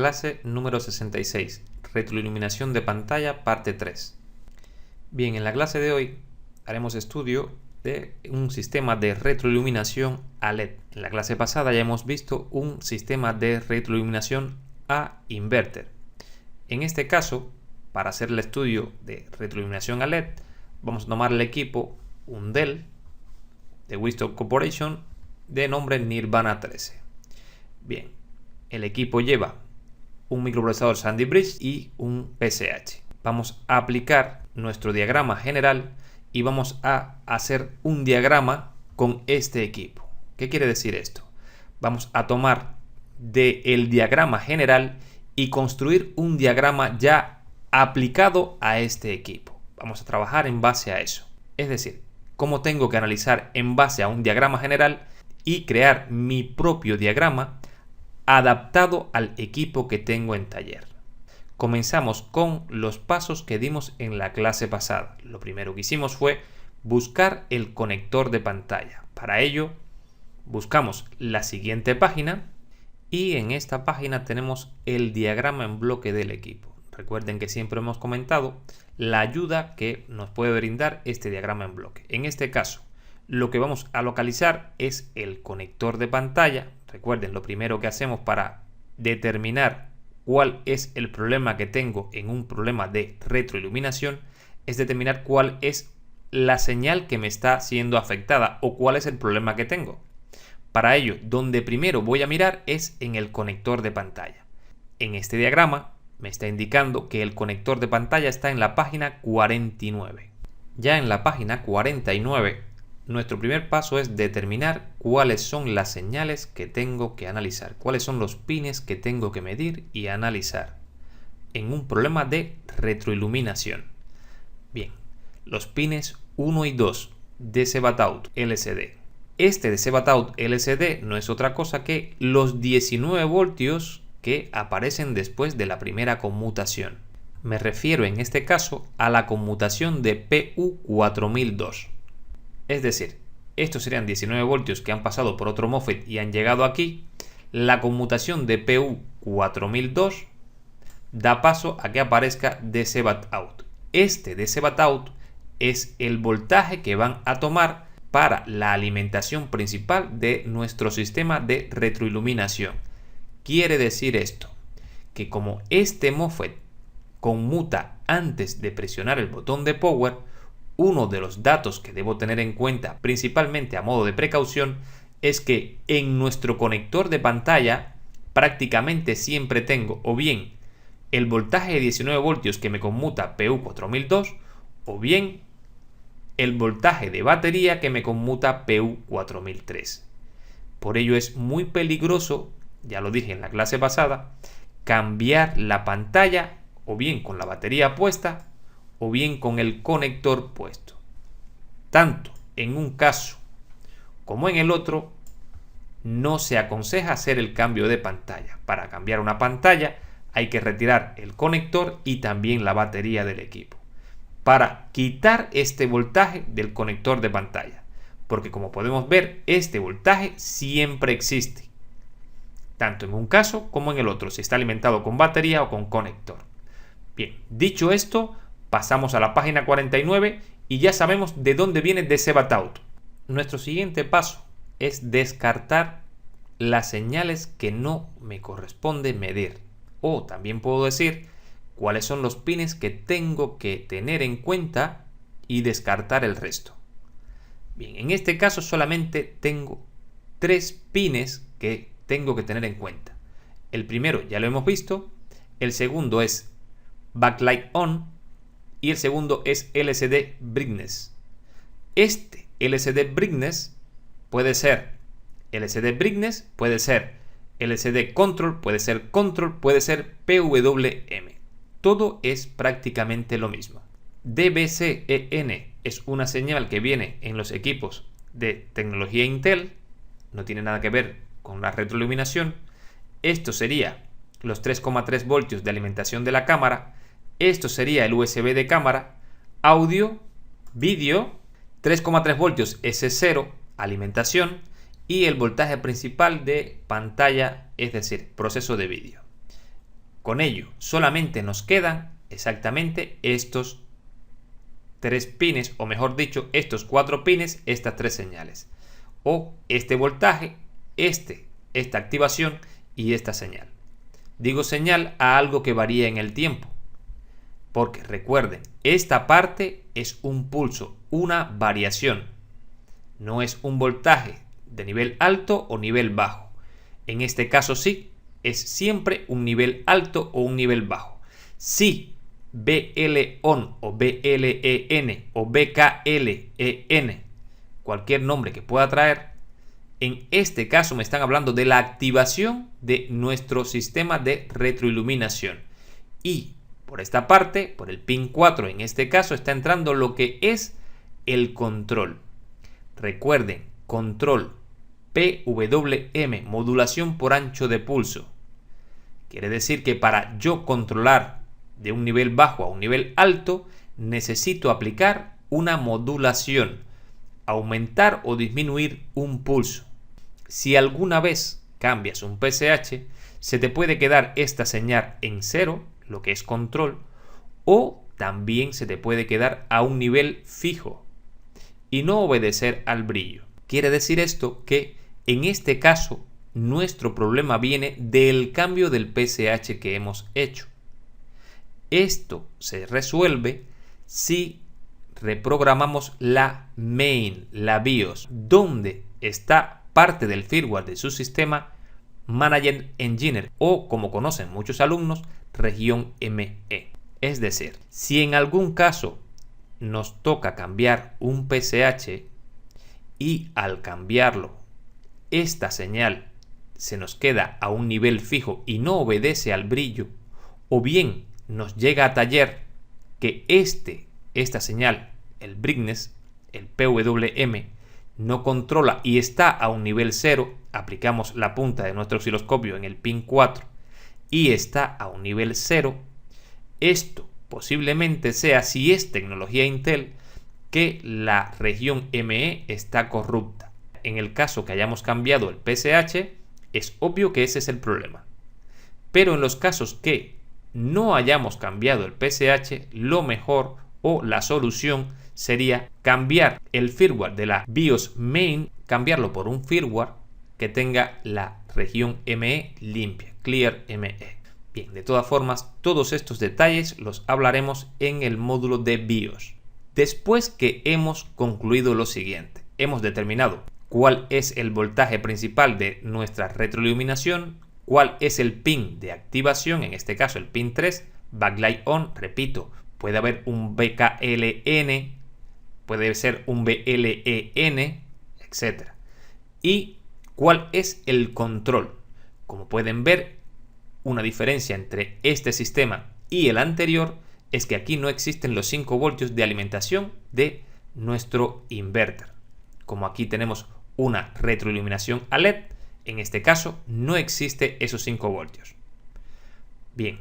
Clase número 66, retroiluminación de pantalla, parte 3. Bien, en la clase de hoy haremos estudio de un sistema de retroiluminación a LED. En la clase pasada ya hemos visto un sistema de retroiluminación a inverter. En este caso, para hacer el estudio de retroiluminación a LED, vamos a tomar el equipo, un Dell de Wisdom Corporation de nombre Nirvana 13. Bien, el equipo lleva un microprocesador Sandy Bridge y un PCH. Vamos a aplicar nuestro diagrama general y vamos a hacer un diagrama con este equipo. ¿Qué quiere decir esto? Vamos a tomar del diagrama general y construir un diagrama ya aplicado a este equipo. Vamos a trabajar en base a eso. Es decir, cómo tengo que analizar en base a un diagrama general y crear mi propio diagrama adaptado al equipo que tengo en taller. Comenzamos con los pasos que dimos en la clase pasada. Lo primero que hicimos fue buscar el conector de pantalla. Para ello, buscamos la siguiente página y en esta página tenemos el diagrama en bloque del equipo. Recuerden que siempre hemos comentado la ayuda que nos puede brindar este diagrama en bloque. En este caso, lo que vamos a localizar es el conector de pantalla. Recuerden, lo primero que hacemos para determinar cuál es el problema que tengo en un problema de retroiluminación es determinar cuál es la señal que me está siendo afectada o cuál es el problema que tengo. Para ello, donde primero voy a mirar es en el conector de pantalla. En este diagrama me está indicando que el conector de pantalla está en la página 49. Ya en la página 49, nuestro primer paso es determinar cuáles son las señales que tengo que analizar, cuáles son los pines que tengo que medir y analizar en un problema de retroiluminación. Bien, los pines 1 y 2 de DC-BAT-OUT LCD. Este DC-BAT-OUT LCD no es otra cosa que los 19 voltios que aparecen después de la primera conmutación. Me refiero en este caso a la conmutación de PU4002. Es decir, estos serían 19 voltios que han pasado por otro MOSFET y han llegado aquí. La conmutación de PU4002 da paso a que aparezca DC-BAT-OUT. Este DC-BAT-OUT es el voltaje que van a tomar para la alimentación principal de nuestro sistema de retroiluminación. Quiere decir esto, que como este MOSFET conmuta antes de presionar el botón de power, uno de los datos que debo tener en cuenta, principalmente a modo de precaución, es que en nuestro conector de pantalla prácticamente siempre tengo o bien el voltaje de 19 voltios que me conmuta PU4002 o bien el voltaje de batería que me conmuta PU4003. Por ello es muy peligroso, ya lo dije en la clase pasada, cambiar la pantalla o bien con la batería puesta o bien con el conector puesto. Tanto en un caso como en el otro, no se aconseja hacer el cambio de pantalla. Para cambiar una pantalla hay que retirar el conector y también la batería del equipo para quitar este voltaje del conector de pantalla, porque como podemos ver, este voltaje siempre existe, tanto en un caso como en el otro, si está alimentado con batería o con conector. Bien, dicho esto, pasamos a la página 49 y ya sabemos de dónde viene DC-BAT-OUT. Nuestro siguiente paso es descartar las señales que no me corresponde medir. O también puedo decir cuáles son los pines que tengo que tener en cuenta y descartar el resto. Bien, en este caso solamente tengo 3 pines que tengo que tener en cuenta. El primero ya lo hemos visto, el segundo es Backlight On y el segundo es LCD Brightness. Este LCD Brightness puede ser LCD Brightness, puede ser LCD Control, puede ser Control, puede ser PWM. Todo es prácticamente lo mismo. DBCEN es una señal que viene en los equipos de tecnología Intel, no tiene nada que ver con la retroiluminación. Esto sería los 3,3 voltios de alimentación de la cámara. Esto sería el USB de cámara, audio, vídeo, 3,3 voltios S0, alimentación, y el voltaje principal de pantalla, es decir, proceso de vídeo. Con ello, solamente nos quedan exactamente estos 3 pines, o mejor dicho, estos 4 pines, estas 3 señales. O este voltaje, esta activación y esta señal. Digo señal a algo que varía en el tiempo. Porque recuerden, esta parte es un pulso, una variación. No es un voltaje de nivel alto o nivel bajo. En este caso sí, es siempre un nivel alto o un nivel bajo. Si BL-ON o BLEN o BKLEN, cualquier nombre que pueda traer, en este caso me están hablando de la activación de nuestro sistema de retroiluminación. Y por esta parte, por el pin 4 en este caso, está entrando lo que es el control. Recuerden, control PWM, modulación por ancho de pulso. Quiere decir que para yo controlar de un nivel bajo a un nivel alto, necesito aplicar una modulación, aumentar o disminuir un pulso. Si alguna vez cambias un PSH, se te puede quedar esta señal en 0, lo que es control, o también se te puede quedar a un nivel fijo y no obedecer al brillo. Quiere decir esto que en este caso nuestro problema viene del cambio del PSH que hemos hecho. Esto se resuelve si reprogramamos la main, la BIOS, donde está parte del firmware de su sistema Management Engineer, o como conocen muchos alumnos, región ME. Es decir, si en algún caso nos toca cambiar un PSH y al cambiarlo esta señal se nos queda a un nivel fijo y no obedece al brillo, o bien nos llega a taller que esta señal, el brightness, el PWM, no controla y está a un nivel 0, aplicamos la punta de nuestro osciloscopio en el pin 4 y está a un nivel 0, esto posiblemente sea, si es tecnología Intel, que la región ME está corrupta. En el caso que hayamos cambiado el PSH, es obvio que ese es el problema. Pero en los casos que no hayamos cambiado el PSH, lo mejor o la solución sería cambiar el firmware de la BIOS main, cambiarlo por un firmware que tenga la región ME limpia, Clear ME. Bien, de todas formas, todos estos detalles los hablaremos en el módulo de BIOS. Después que hemos concluido lo siguiente, hemos determinado cuál es el voltaje principal de nuestra retroiluminación, cuál es el pin de activación, en este caso el pin 3, backlight on, repito, puede haber un BKLN, puede ser un BLEN, etc. Y cuál es el control. Como pueden ver, una diferencia entre este sistema y el anterior es que aquí no existen los 5 voltios de alimentación de nuestro inverter. Como aquí tenemos una retroiluminación a LED, en este caso no existe esos 5 voltios. Bien,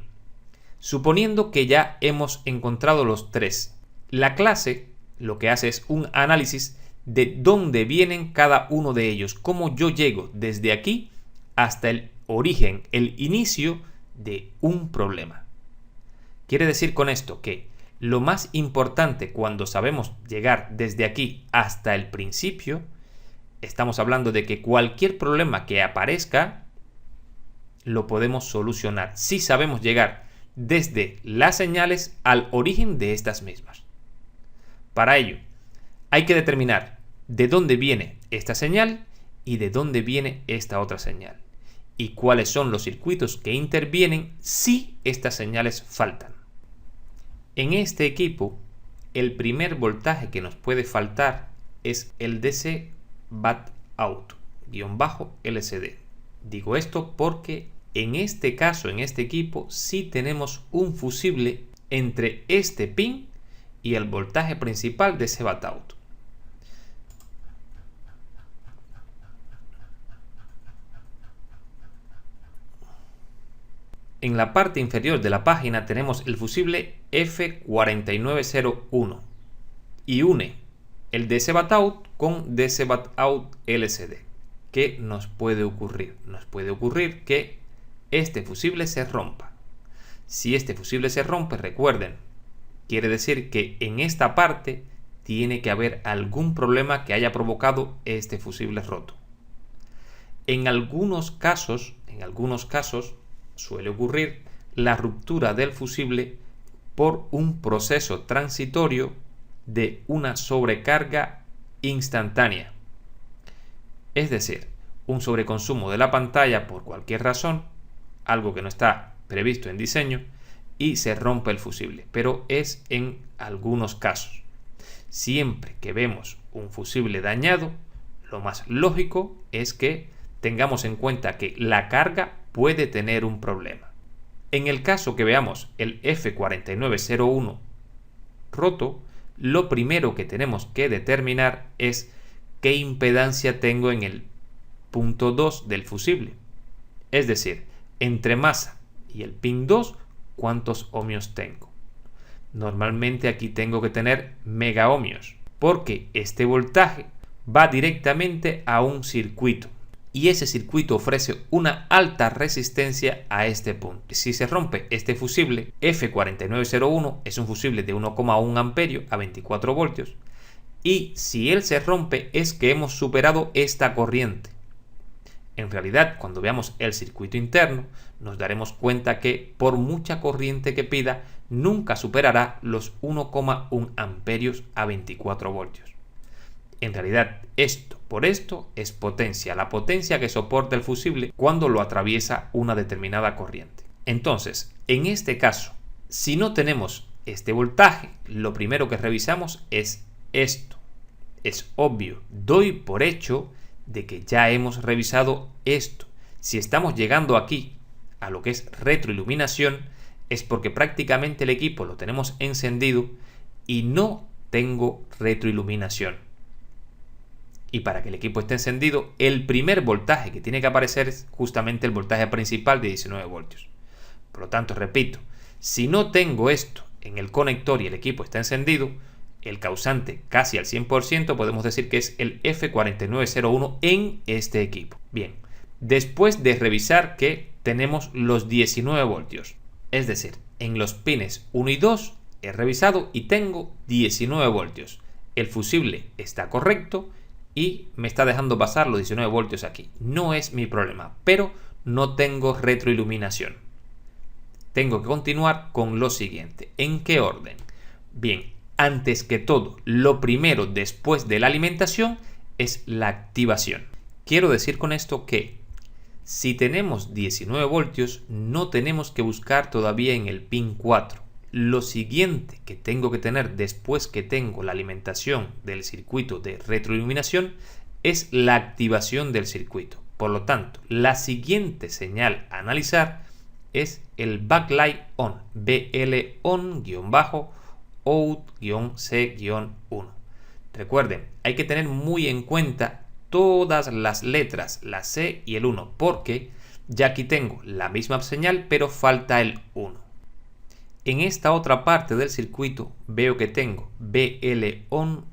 suponiendo que ya hemos encontrado los 3, la clase lo que hace es un análisis de dónde vienen cada uno de ellos, cómo yo llego desde aquí hasta el origen, el inicio de un problema. Quiere decir con esto que lo más importante cuando sabemos llegar desde aquí hasta el principio, estamos hablando de que cualquier problema que aparezca lo podemos solucionar si sabemos llegar desde las señales al origen de estas mismas. Para ello, hay que determinar de dónde viene esta señal y de dónde viene esta otra señal, y cuáles son los circuitos que intervienen si estas señales faltan. En este equipo, el primer voltaje que nos puede faltar es el DC Bat Out -LCD. Digo esto porque en este caso, en este equipo, sí tenemos un fusible entre este pin y el voltaje principal de ese Bat Out. En la parte inferior de la página tenemos el fusible F4901 y une el DC Bat Out con DC Bat Out LCD. ¿Qué nos puede ocurrir? Nos puede ocurrir que este fusible se rompa. Si este fusible se rompe, recuerden, quiere decir que en esta parte tiene que haber algún problema que haya provocado este fusible roto. En algunos casos suele ocurrir la ruptura del fusible por un proceso transitorio de una sobrecarga instantánea. Es decir, un sobreconsumo de la pantalla por cualquier razón, algo que no está previsto en diseño, y se rompe el fusible, pero es en algunos casos. Siempre que vemos un fusible dañado, lo más lógico es que tengamos en cuenta que la carga puede tener un problema. En el caso que veamos el F4901 roto, lo primero que tenemos que determinar es qué impedancia tengo en el punto 2 del fusible. Es decir, entre masa y el pin 2, ¿cuántos ohmios tengo? Normalmente aquí tengo que tener megaohmios, porque este voltaje va directamente a un circuito. Y ese circuito ofrece una alta resistencia a este punto. Si se rompe este fusible, F4901 es un fusible de 1,1 amperio a 24 voltios. Y si él se rompe es que hemos superado esta corriente. En realidad, cuando veamos el circuito interno, nos daremos cuenta que por mucha corriente que pida, nunca superará los 1,1 amperios a 24 voltios. En realidad, por esto es potencia, la potencia que soporta el fusible cuando lo atraviesa una determinada corriente. Entonces, en este caso, si no tenemos este voltaje, lo primero que revisamos es esto. Es obvio, doy por hecho de que ya hemos revisado esto. Si estamos llegando aquí a lo que es retroiluminación, es porque prácticamente el equipo lo tenemos encendido y no tengo retroiluminación. Y para que el equipo esté encendido, el primer voltaje que tiene que aparecer es justamente el voltaje principal de 19 voltios. Por lo tanto, repito, si no tengo esto en el conector y el equipo está encendido, el causante casi al 100% podemos decir que es el F4901 en este equipo. Bien, después de revisar que tenemos los 19 voltios, es decir, en los pines 1 y 2 he revisado y tengo 19 voltios. El fusible está correcto y me está dejando pasar los 19 voltios aquí. No es mi problema, pero no tengo retroiluminación. Tengo que continuar con lo siguiente. ¿En qué orden? Bien, antes que todo, lo primero después de la alimentación es la activación. Quiero decir con esto que si tenemos 19 voltios, no tenemos que buscar todavía en el pin 4. Lo siguiente que tengo que tener después que tengo la alimentación del circuito de retroiluminación es la activación del circuito. Por lo tanto, la siguiente señal a analizar es el backlight on, BL on-out-C-1. Recuerden, hay que tener muy en cuenta todas las letras, la C y el 1, porque ya aquí tengo la misma señal, pero falta el 1. En esta otra parte del circuito veo que tengo BL on-out-C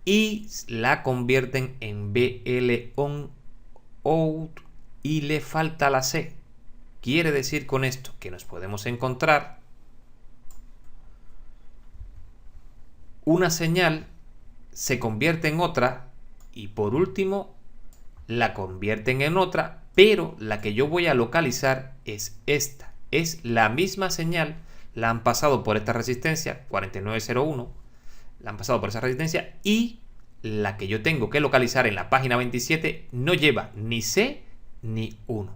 y la convierten en BL on-out y le falta la C. Quiere decir con esto que nos podemos encontrar una señal se convierte en otra y por último la convierten en otra, pero la que yo voy a localizar es esta. Es la misma señal, la han pasado por esta resistencia 4901, la han pasado por esa resistencia y la que yo tengo que localizar en la página 27 no lleva ni C ni 1.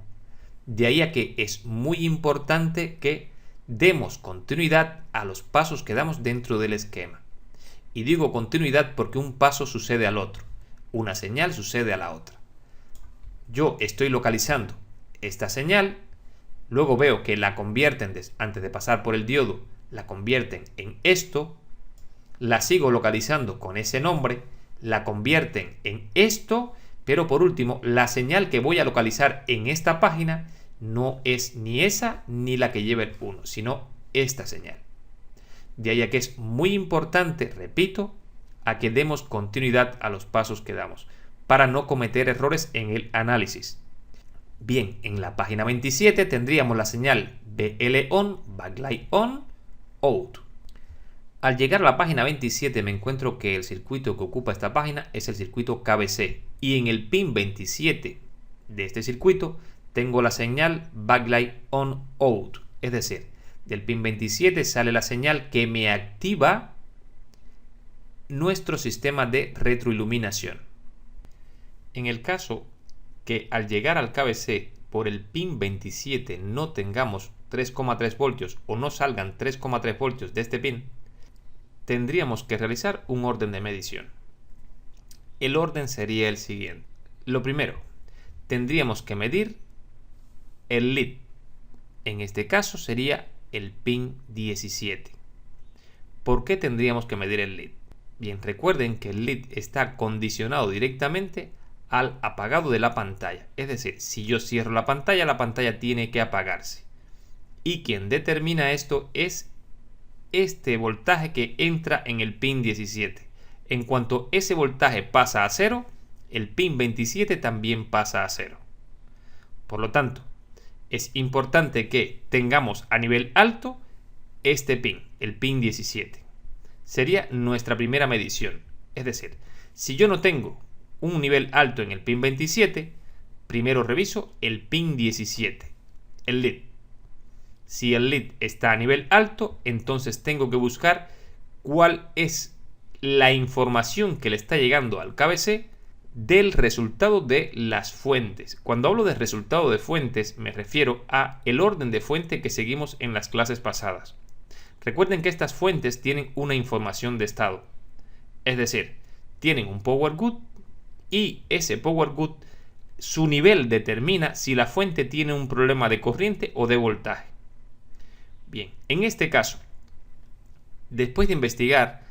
De ahí a que es muy importante que demos continuidad a los pasos que damos dentro del esquema. Y digo continuidad porque un paso sucede al otro, una señal sucede a la otra. Yo estoy localizando esta señal, luego veo que la convierten, antes de pasar por el diodo, la convierten en esto, la sigo localizando con ese nombre, la convierten en esto, pero por último, la señal que voy a localizar en esta página no es ni esa ni la que lleva el 1, sino esta señal. De ahí a que es muy importante, repito, a que demos continuidad a los pasos que damos, para no cometer errores en el análisis. Bien, en la página 27 tendríamos la señal BL on, backlight on, out. Al llegar a la página 27 me encuentro que el circuito que ocupa esta página es el circuito KBC y en el pin 27 de este circuito tengo la señal backlight on out, es decir, del pin 27 sale la señal que me activa nuestro sistema de retroiluminación. En el caso que al llegar al KBC por el pin 27 no tengamos 3,3 voltios o no salgan 3,3 voltios de este pin, tendríamos que realizar un orden de medición. El orden sería el siguiente. Lo primero, tendríamos que medir el lead. En este caso sería el pin 17. ¿Por qué tendríamos que medir el lead? Bien, recuerden que el lead está condicionado directamente al apagado de la pantalla. Es decir, si yo cierro la pantalla tiene que apagarse. Y quien determina esto es este voltaje que entra en el pin 17. En cuanto ese voltaje pasa a 0, el pin 27 también pasa a 0. Por lo tanto, es importante que tengamos a nivel alto este pin, el pin 17. Sería nuestra primera medición. Es decir, si yo no tengo un nivel alto en el pin 27, primero reviso el pin 17, el lead. Si el lead está a nivel alto, entonces tengo que buscar cuál es la información que le está llegando al KBC del resultado de las fuentes. Cuando hablo de resultado de fuentes, me refiero a el orden de fuente que seguimos en las clases pasadas. Recuerden que estas fuentes tienen una información de estado. Es decir, tienen un power good y ese power good, su nivel determina si la fuente tiene un problema de corriente o de voltaje. Bien, en este caso, después de investigar,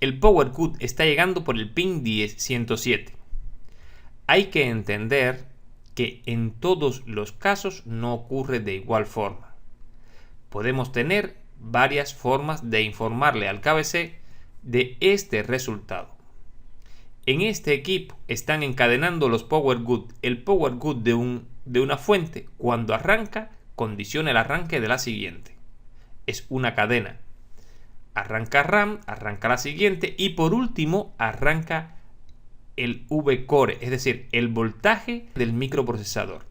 el power good está llegando por el pin 107. Hay que entender que en todos los casos no ocurre de igual forma. Podemos tener varias formas de informarle al KBC de este resultado. En este equipo están encadenando los power good. El power good de una fuente, cuando arranca, condiciona el arranque de la siguiente. Es una cadena. Arranca RAM, arranca la siguiente y por último arranca el V-core, es decir, el voltaje del microprocesador.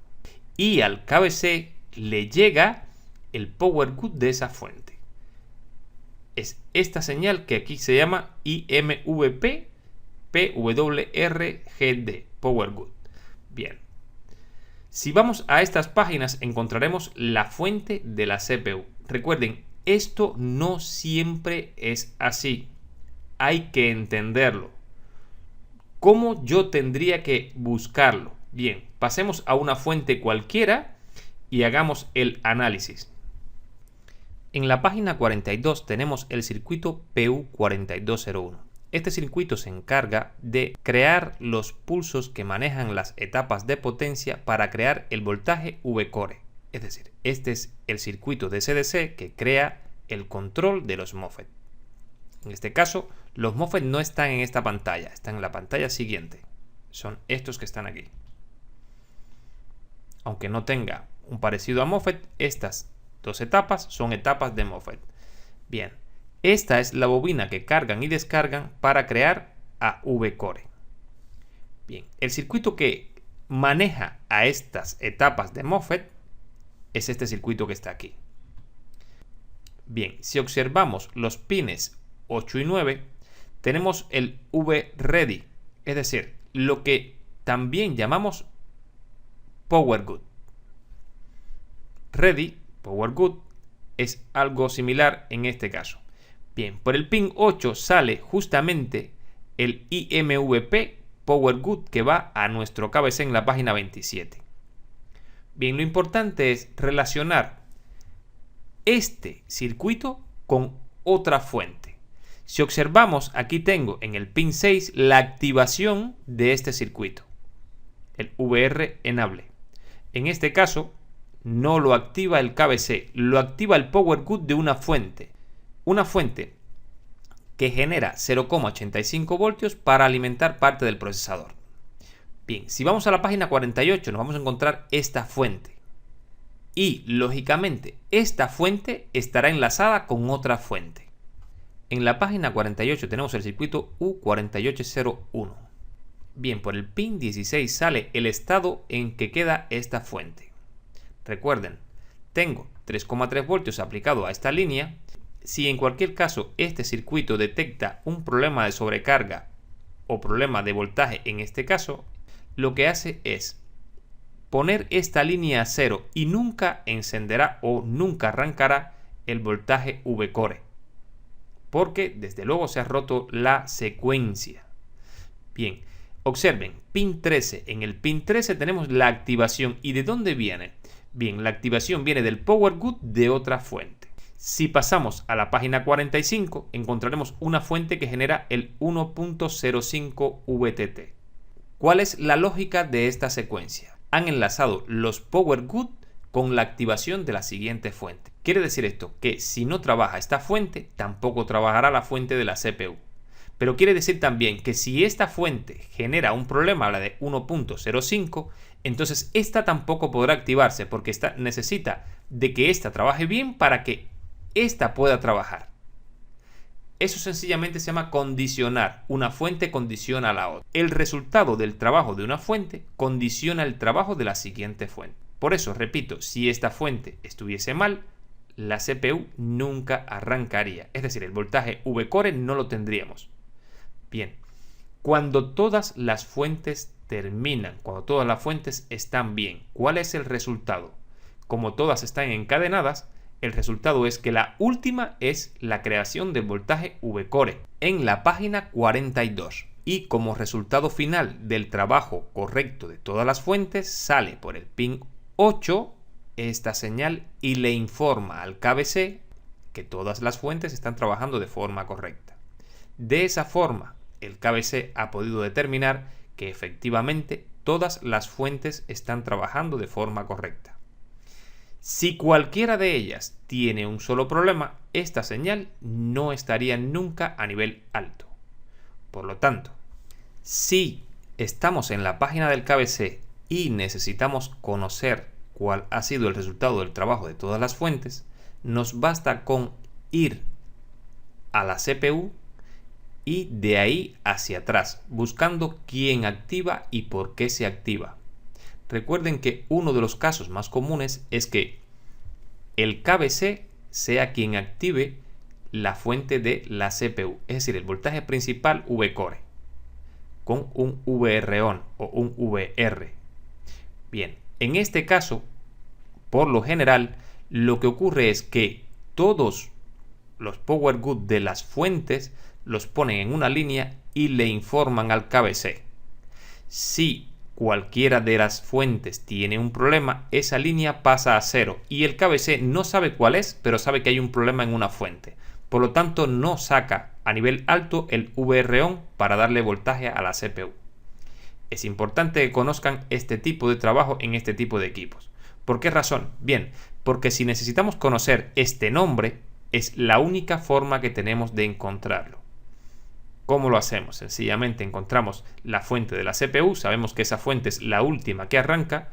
Y al KBC le llega el power good de esa fuente. Es esta señal que aquí se llama IMVP PWRGD, power good. Bien. Si vamos a estas páginas encontraremos la fuente de la CPU. Recuerden, esto no siempre es así. Hay que entenderlo. ¿Cómo yo tendría que buscarlo? Bien, pasemos a una fuente cualquiera y hagamos el análisis. En la página 42 tenemos el circuito PU4201. Este circuito se encarga de crear los pulsos que manejan las etapas de potencia para crear el voltaje V-core. Es decir, este es el circuito de SDC que crea el control de los MOSFET. En este caso, los MOSFET no están en esta pantalla, están en la pantalla siguiente. Son estos que están aquí. Aunque no tenga un parecido a MOSFET, estas dos etapas son etapas de MOSFET. Bien, esta es la bobina que cargan y descargan para crear a V-core. Bien, el circuito que maneja a estas etapas de MOSFET es este circuito que está aquí. Bien, si observamos los pines 8 y 9, tenemos el V-ready, es decir, lo que también llamamos power good. Ready, power good, es algo similar en este caso. Bien, por el pin 8 sale justamente el IMVP power good que va a nuestro KBC en la página 27. Bien, lo importante es relacionar este circuito con otra fuente. Si observamos, aquí tengo en el pin 6 la activación de este circuito, el VR enable. En este caso, no lo activa el KBC, lo activa el power good de una fuente que genera 0,85 voltios para alimentar parte del procesador. Bien, si vamos a la página 48 nos vamos a encontrar esta fuente. Y, lógicamente, esta fuente estará enlazada con otra fuente. En la página 48 tenemos el circuito U4801. Bien, por el pin 16 sale el estado en que queda esta fuente. Recuerden, tengo 3,3 voltios aplicado a esta línea. Si en cualquier caso este circuito detecta un problema de sobrecarga o problema de voltaje en este caso, lo que hace es poner esta línea a 0 y nunca encenderá o nunca arrancará el voltaje V-core, porque desde luego se ha roto la secuencia. Bien, observen, pin 13. En el pin 13 tenemos la activación. ¿Y de dónde viene? Bien, la activación viene del power good de otra fuente. Si pasamos a la página 45, encontraremos una fuente que genera el 1.05 VTT. ¿Cuál es la lógica de esta secuencia? Han enlazado los power good con la activación de la siguiente fuente. Quiere decir esto que si no trabaja esta fuente, tampoco trabajará la fuente de la CPU. Pero quiere decir también que si esta fuente genera un problema, la de 1.05, entonces esta tampoco podrá activarse porque esta necesita de que esta trabaje bien para que esta pueda trabajar. Eso sencillamente se llama condicionar. Una fuente condiciona a la otra. El resultado del trabajo de una fuente condiciona el trabajo de la siguiente fuente. Por eso, repito, si esta fuente estuviese mal, la CPU nunca arrancaría. Es decir, el voltaje V-core no lo tendríamos. Bien, cuando todas las fuentes terminan, cuando todas las fuentes están bien, ¿cuál es el resultado? Como todas están encadenadas, el resultado es que la última es la creación del voltaje V-core en la página 42. Y como resultado final del trabajo correcto de todas las fuentes, sale por el pin 8 esta señal y le informa al KBC que todas las fuentes están trabajando de forma correcta. De esa forma, el KBC ha podido determinar que efectivamente todas las fuentes están trabajando de forma correcta. Si cualquiera de ellas tiene un solo problema, esta señal no estaría nunca a nivel alto. Por lo tanto, si estamos en la página del KBC y necesitamos conocer cuál ha sido el resultado del trabajo de todas las fuentes, nos basta con ir a la CPU y de ahí hacia atrás, buscando quién activa y por qué se activa. Recuerden que uno de los casos más comunes es que el KBC sea quien active la fuente de la CPU, es decir, el voltaje principal V-core, con un VR-on o un VR. Bien, en este caso, por lo general, lo que ocurre es que todos los power good de las fuentes los ponen en una línea y le informan al KBC. Si cualquiera de las fuentes tiene un problema, esa línea pasa a 0 y el KBC no sabe cuál es, pero sabe que hay un problema en una fuente. Por lo tanto, no saca a nivel alto el VR-on para darle voltaje a la CPU. Es importante que conozcan este tipo de trabajo en este tipo de equipos. ¿Por qué razón? Bien, porque si necesitamos conocer este nombre, es la única forma que tenemos de encontrarlo. ¿Cómo lo hacemos? Sencillamente encontramos la fuente de la CPU, sabemos que esa fuente es la última que arranca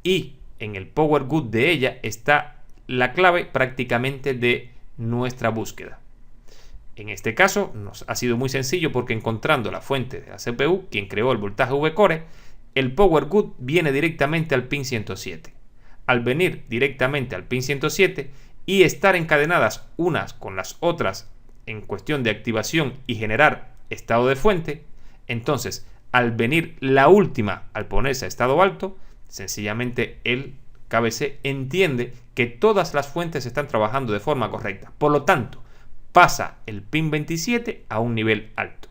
y en el power good de ella está la clave prácticamente de nuestra búsqueda. En este caso nos ha sido muy sencillo porque encontrando la fuente de la CPU, quien creó el voltaje V-core, el power good viene directamente al pin 107. Al venir directamente al pin 107 y estar encadenadas unas con las otras en cuestión de activación y generar estado de fuente, entonces al venir la última al ponerse a estado alto, sencillamente el KBC entiende que todas las fuentes están trabajando de forma correcta. Por lo tanto, pasa el pin 27 a un nivel alto.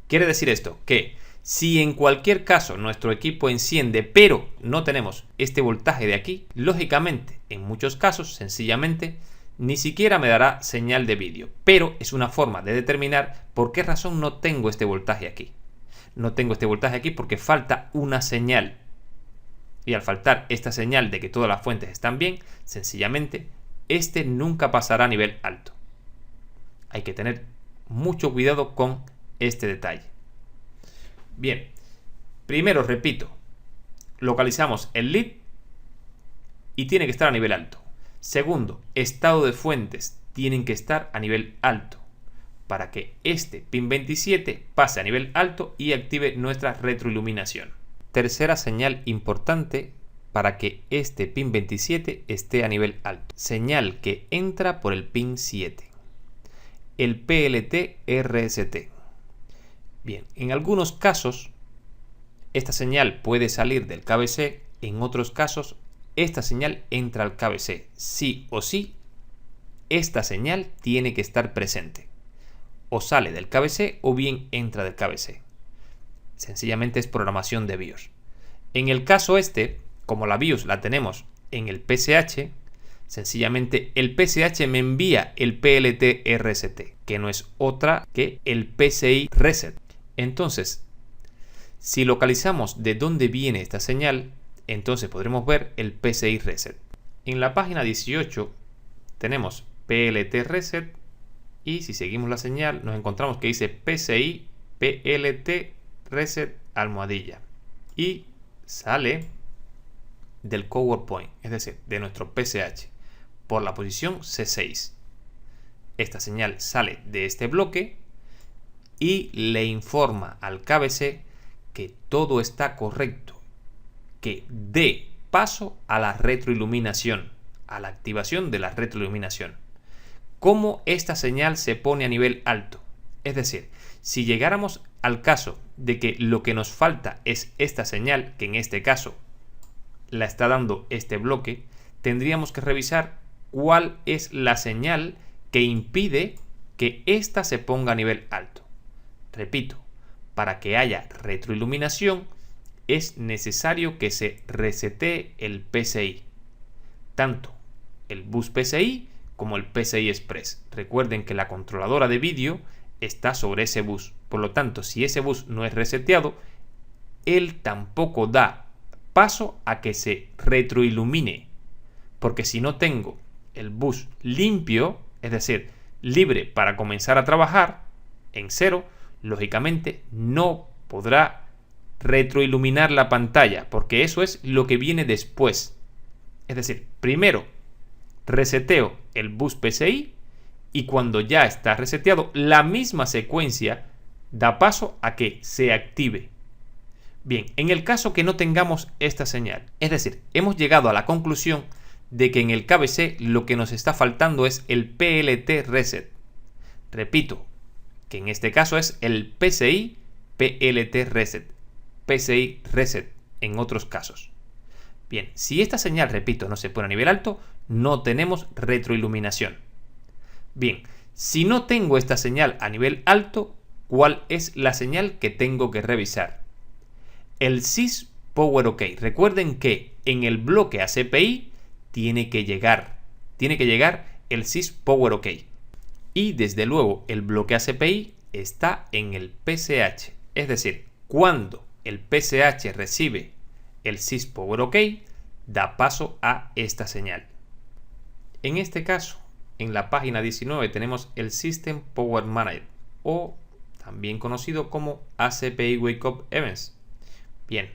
Quiere decir esto que si en cualquier caso nuestro equipo enciende pero no tenemos este voltaje de aquí, lógicamente en muchos casos sencillamente ni siquiera me dará señal de vídeo, pero es una forma de determinar por qué razón no tengo este voltaje aquí. No tengo este voltaje aquí porque falta una señal. Y al faltar esta señal de que todas las fuentes están bien, sencillamente este nunca pasará a nivel alto. Hay que tener mucho cuidado con este detalle. Bien, Primero, repito, localizamos el lead y tiene que estar a nivel alto. Segundo, estado de fuentes tienen que estar a nivel alto para que este pin 27 pase a nivel alto y active nuestra retroiluminación. Tercera señal importante para que este pin 27 esté a nivel alto. Señal que entra por el pin 7. El PLT RST. Bien, en algunos casos esta señal puede salir del KBC, en otros casos esta señal entra al KBC. Sí o sí, esta señal tiene que estar presente. O sale del KBC o bien entra del KBC. Sencillamente es programación de BIOS. En el caso este, como la BIOS la tenemos en el PSH, sencillamente el PSH me envía el PLT RST, que no es otra que el PCI Reset. Entonces, si localizamos de dónde viene esta señal, entonces podremos ver el PCI Reset. En la página 18 tenemos PLT Reset y si seguimos la señal nos encontramos que dice PCI PLT Reset almohadilla y sale del cover point, es decir, de nuestro PSH por la posición C6. Esta señal sale de este bloque y le informa al KBC que todo está correcto, que dé paso a la retroiluminación, a la activación de la retroiluminación. ¿Cómo esta señal se pone a nivel alto? Es decir, si llegáramos al caso de que lo que nos falta es esta señal, que en este caso la está dando este bloque, tendríamos que revisar cuál es la señal que impide que ésta se ponga a nivel alto. Repito, para que haya retroiluminación es necesario que se resete el PCI, tanto el bus PCI como el PCI Express. Recuerden que la controladora de vídeo está sobre ese bus, por lo tanto, si ese bus no es reseteado, él tampoco da paso a que se retroilumine, porque si no tengo el bus limpio, es decir, libre para comenzar a trabajar en cero, lógicamente no podrá retroiluminar la pantalla, porque eso es lo que viene después. Es decir, primero reseteo el bus PCI y cuando ya está reseteado, la misma secuencia da paso a que se active. Bien, en el caso que no tengamos esta señal, es decir, hemos llegado a la conclusión de que en el KBC lo que nos está faltando es el PLT Reset. Repito, que en este caso es el PCI PLT Reset, PCI Reset en otros casos. Bien, si esta señal, repito, no se pone a nivel alto, no tenemos retroiluminación. Bien, si no tengo esta señal a nivel alto, ¿cuál es la señal que tengo que revisar? El sys Power OK. Recuerden que en el bloque ACPI tiene que llegar el sys Power OK. Y desde luego el bloque ACPI está en el PSH. Es decir, cuando el PSH recibe el sys Power OK, da paso a esta señal. En este caso, en la página 19 tenemos el System Power Manager, o también conocido como ACPI Wake Up Events. Bien,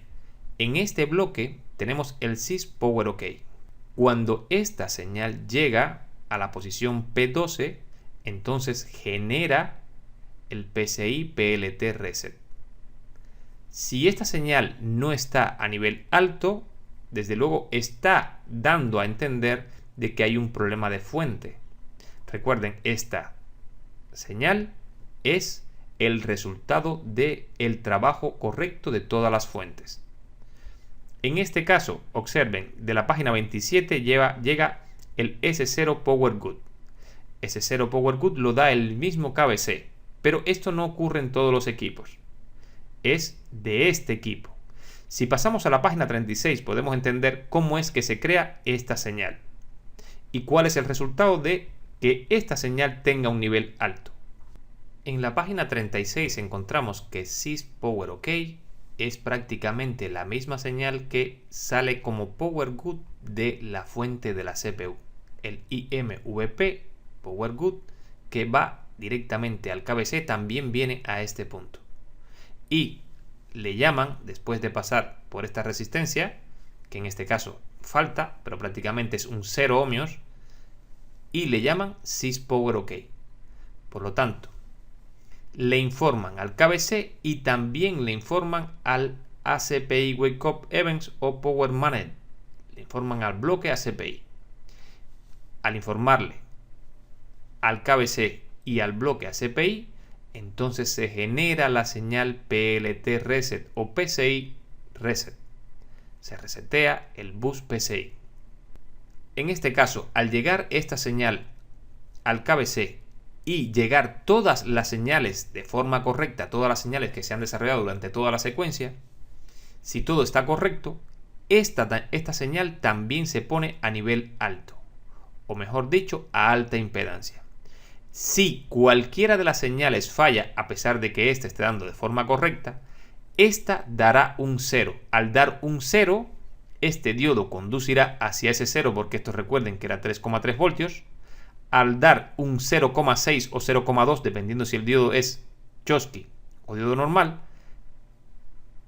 en este bloque tenemos el sys Power OK. Cuando esta señal llega a la posición P12, entonces genera el PCI PLT Reset. Si esta señal no está a nivel alto, desde luego está dando a entender de que hay un problema de fuente. Recuerden, esta señal es el resultado del trabajo correcto de todas las fuentes. En este caso, observen, de la página 27 llega el S0 Power Good. S0 Power Good lo da el mismo KBC, pero esto no ocurre en todos los equipos. Es de este equipo. Si pasamos a la página 36 podemos entender cómo es que se crea esta señal y cuál es el resultado de que esta señal tenga un nivel alto. En la página 36 encontramos que sys Power OK es prácticamente la misma señal que sale como Power Good de la fuente de la CPU, el IMVP Power Good, que va directamente al KBC, también viene a este punto. Y le llaman, después de pasar por esta resistencia, que en este caso falta, pero prácticamente es un 0 ohmios, y le llaman syspower OK. Por lo tanto, le informan al KBC y también le informan al ACPI Wake Up Events o Power Management. Le informan al bloque ACPI. Al informarle al KBC y al bloque ACPI, entonces se genera la señal PLT Reset o PCI Reset. Se resetea el bus PCI. En este caso, al llegar esta señal al KBC y llegar todas las señales de forma correcta, todas las señales que se han desarrollado durante toda la secuencia, si todo está correcto, esta señal también se pone a nivel alto, o mejor dicho, a alta impedancia. Si cualquiera de las señales falla, a pesar de que ésta esté dando de forma correcta, esta dará un 0. Al dar un 0, este diodo conducirá hacia ese 0, porque esto recuerden que era 3,3 voltios. Al dar un 0,6 o 0,2, dependiendo si el diodo es Schottky o diodo normal,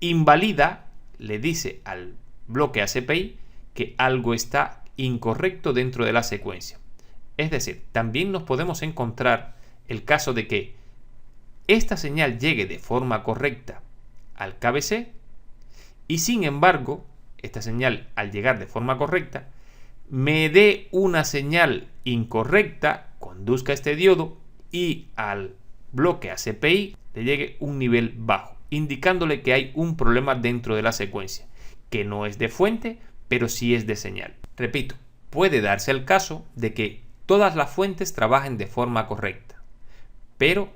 invalida, le dice al bloque ACPI que algo está incorrecto dentro de la secuencia. Es decir, también nos podemos encontrar el caso de que esta señal llegue de forma correcta al KBC y sin embargo, esta señal al llegar de forma correcta me dé una señal incorrecta, conduzca este diodo y al bloque ACPI le llegue un nivel bajo, indicándole que hay un problema dentro de la secuencia, que no es de fuente, pero sí es de señal. Repito, puede darse el caso de que todas las fuentes trabajen de forma correcta, pero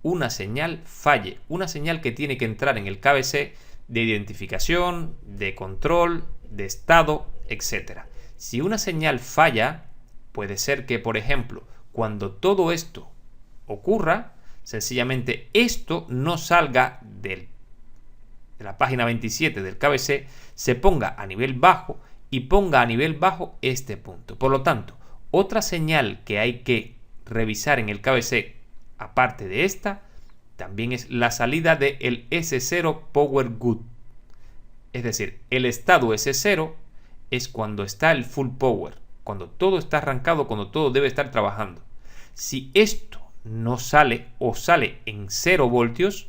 una señal falle, una señal que tiene que entrar en el KBC de identificación, de control, de estado, etc. Si una señal falla, puede ser que, por ejemplo, cuando todo esto ocurra, sencillamente esto no salga de la página 27 del KBC, se ponga a nivel bajo y ponga a nivel bajo este punto. Por lo tanto, otra señal que hay que revisar en el KBC, aparte de esta, también es la salida del S0 Power Good. Es decir, el estado S0 es cuando está el full power, cuando todo está arrancado, cuando todo debe estar trabajando. Si esto no sale o sale en 0 voltios,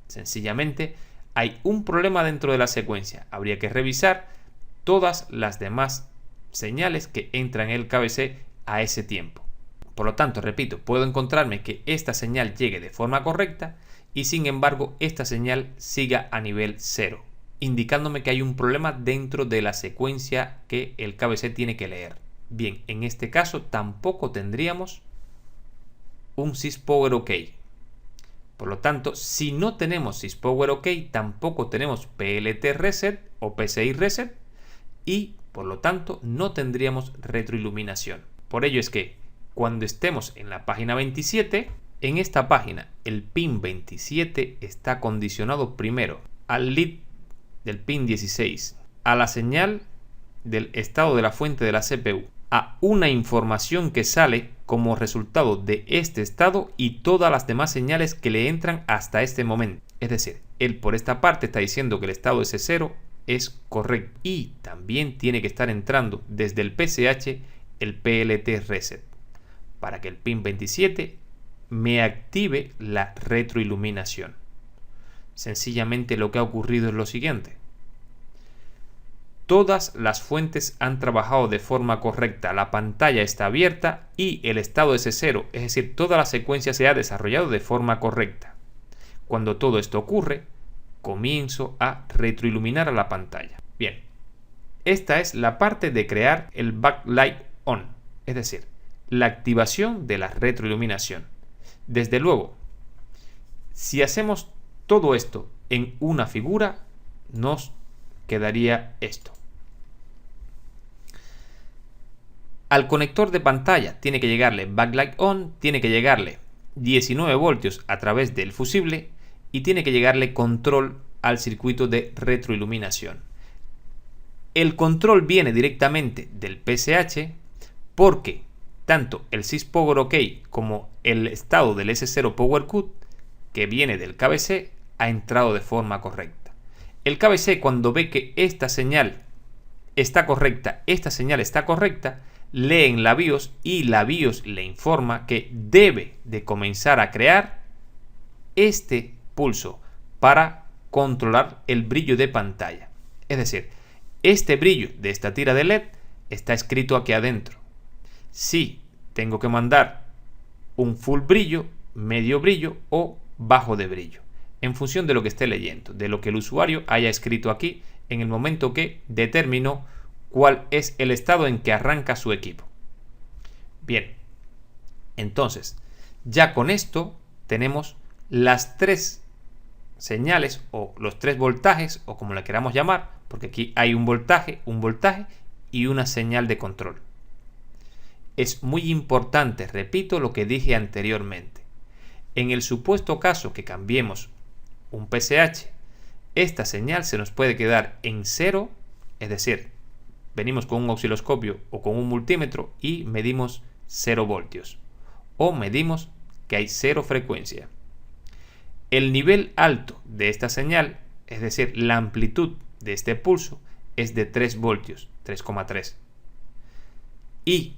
sencillamente hay un problema dentro de la secuencia. Habría que revisar todas las demás señales que entran en el KBC a ese tiempo. Por lo tanto, repito, puedo encontrarme que esta señal llegue de forma correcta y sin embargo esta señal siga a nivel 0, indicándome que hay un problema dentro de la secuencia que el KBC tiene que leer. Bien, en este caso tampoco tendríamos un syspower OK. Por lo tanto, si no tenemos syspower OK, tampoco tenemos PLT Reset o PCI Reset y por lo tanto no tendríamos retroiluminación. Por ello es que cuando estemos en la página 27, en esta página el pin 27 está condicionado primero al lead del pin 16, a la señal del estado de la fuente de la CPU, a una información que sale como resultado de este estado y todas las demás señales que le entran hasta este momento. Es decir, él por esta parte está diciendo que el estado S0 es correcto y también tiene que estar entrando desde el PCH el PLT Reset para que el pin 27 me active la retroiluminación. Sencillamente lo que ha ocurrido es lo siguiente. Todas las fuentes han trabajado de forma correcta, la pantalla está abierta y el estado S0, es decir, toda la secuencia se ha desarrollado de forma correcta. Cuando todo esto ocurre, comienzo a retroiluminar a la pantalla. Bien, esta es la parte de crear el backlight on, es decir, la activación de la retroiluminación. Desde luego, si hacemos todo esto en una figura, nos quedaría esto. Al conector de pantalla tiene que llegarle backlight on, tiene que llegarle 19 voltios a través del fusible y tiene que llegarle control al circuito de retroiluminación. El control viene directamente del PCH porque tanto el syspower OK como el estado del S0 Power Cut que viene del KBC ha entrado de forma correcta. El KBC, cuando ve que esta señal está correcta, lee en la BIOS y la BIOS le informa que debe de comenzar a crear este pulso para controlar el brillo de pantalla. Es decir, este brillo de esta tira de LED está escrito aquí adentro. Si tengo que mandar un full brillo, medio brillo o bajo de brillo, en función de lo que esté leyendo, de lo que el usuario haya escrito aquí en el momento que determinó cuál es el estado en que arranca su equipo. Bien, entonces ya con esto tenemos las tres señales o los tres voltajes, o como le queramos llamar, porque aquí hay un voltaje y una señal de control. Es muy importante, repito lo que dije anteriormente. En el supuesto caso que cambiemos un PSH, esta señal se nos puede quedar en cero, es decir, venimos con un osciloscopio o con un multímetro y medimos 0 voltios, o medimos que hay 0 frecuencia. El nivel alto de esta señal, es decir, la amplitud de este pulso, es de 3 voltios, 3,3. Y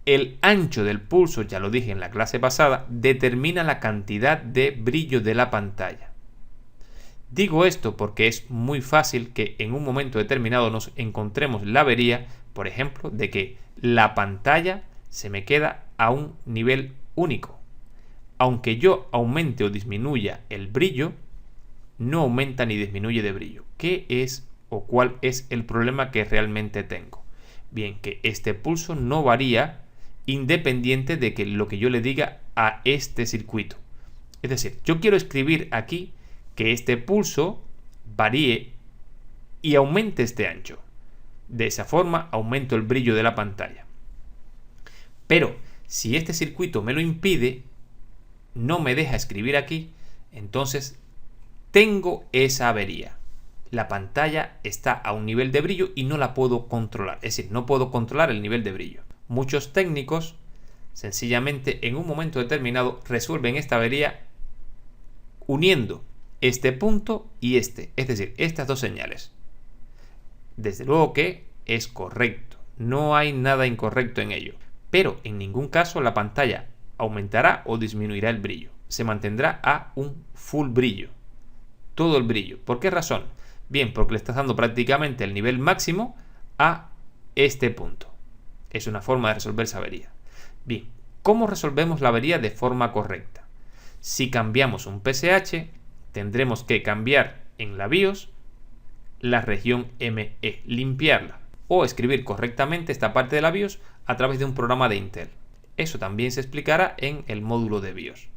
el ancho del pulso, ya lo dije en la clase pasada, determina la cantidad de brillo de la pantalla. Digo esto porque es muy fácil que en un momento determinado nos encontremos la avería, por ejemplo, de que la pantalla se me queda a un nivel único. Aunque yo aumente o disminuya el brillo, no aumenta ni disminuye de brillo. ¿Qué es o cuál es el problema que realmente tengo? Bien, que este pulso no varía independiente de que lo que yo le diga a este circuito. Es decir, yo quiero escribir aquí que este pulso varíe y aumente este ancho. De esa forma aumento el brillo de la pantalla. Pero si este circuito me lo impide, no me deja escribir aquí, entonces tengo esa avería. La pantalla está a un nivel de brillo y no la puedo controlar. Es decir, no puedo controlar el nivel de brillo. Muchos técnicos sencillamente en un momento determinado resuelven esta avería uniendo este punto y este, es decir, estas dos señales. Desde luego que es correcto, no hay nada incorrecto en ello, pero en ningún caso la pantalla aumentará o disminuirá el brillo, se mantendrá a un full brillo, todo el brillo. ¿Por qué razón? Bien, porque le estás dando prácticamente el nivel máximo a este punto. Es una forma de resolver esa avería. Bien, ¿cómo resolvemos la avería de forma correcta? Si cambiamos un PSH, tendremos que cambiar en la BIOS la región ME, limpiarla, o escribir correctamente esta parte de la BIOS a través de un programa de Intel. Eso también se explicará en el módulo de BIOS.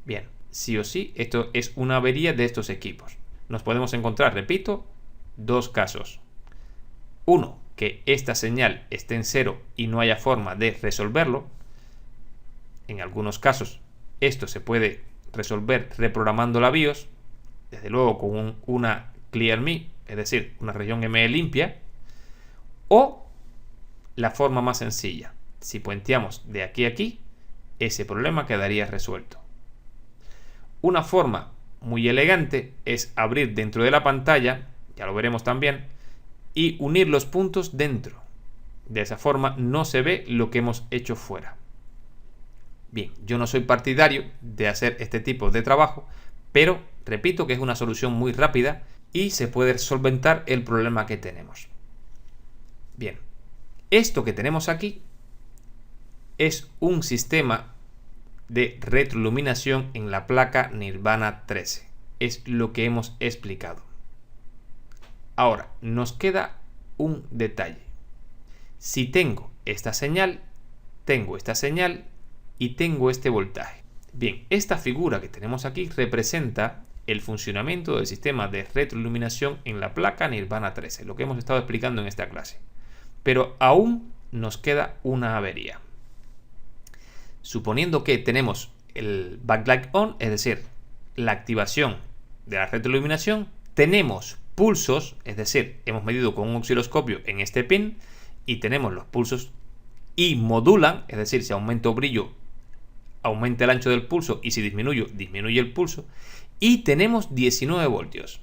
Bien, sí o sí, esto es una avería de estos equipos. Nos podemos encontrar, repito, dos casos. Uno, que esta señal esté en cero y no haya forma de resolverlo. En algunos casos esto se puede resolver reprogramando la BIOS, desde luego con una Clear Me, es decir, una región ME limpia, o la forma más sencilla, si puenteamos de aquí a aquí, ese problema quedaría resuelto. Una forma muy elegante es abrir dentro de la pantalla, ya lo veremos también, y unir los puntos dentro. De esa forma no se ve lo que hemos hecho fuera. Bien, yo no soy partidario de hacer este tipo de trabajo, pero repito que es una solución muy rápida y se puede solventar el problema que tenemos. Bien, esto que tenemos aquí es un sistema de retroiluminación en la placa Nirvana 13. Es lo que hemos explicado. Ahora, nos queda un detalle. Si tengo esta señal y tengo este voltaje. Bien, esta figura que tenemos aquí representa el funcionamiento del sistema de retroiluminación en la placa Nirvana 13, lo que hemos estado explicando en esta clase. Pero aún nos queda una avería. Suponiendo que tenemos el backlight on, es decir, la activación de la retroiluminación, tenemos pulsos, es decir, hemos medido con un osciloscopio en este pin y tenemos los pulsos y modulan, es decir, si aumento brillo, aumenta el ancho del pulso y si disminuyo, disminuye el pulso. Y tenemos 19 voltios.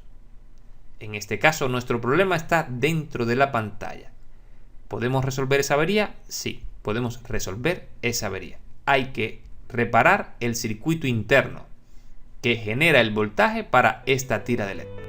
En este caso, nuestro problema está dentro de la pantalla. ¿Podemos resolver esa avería? Sí, podemos resolver esa avería. Hay que reparar el circuito interno que genera el voltaje para esta tira de LED.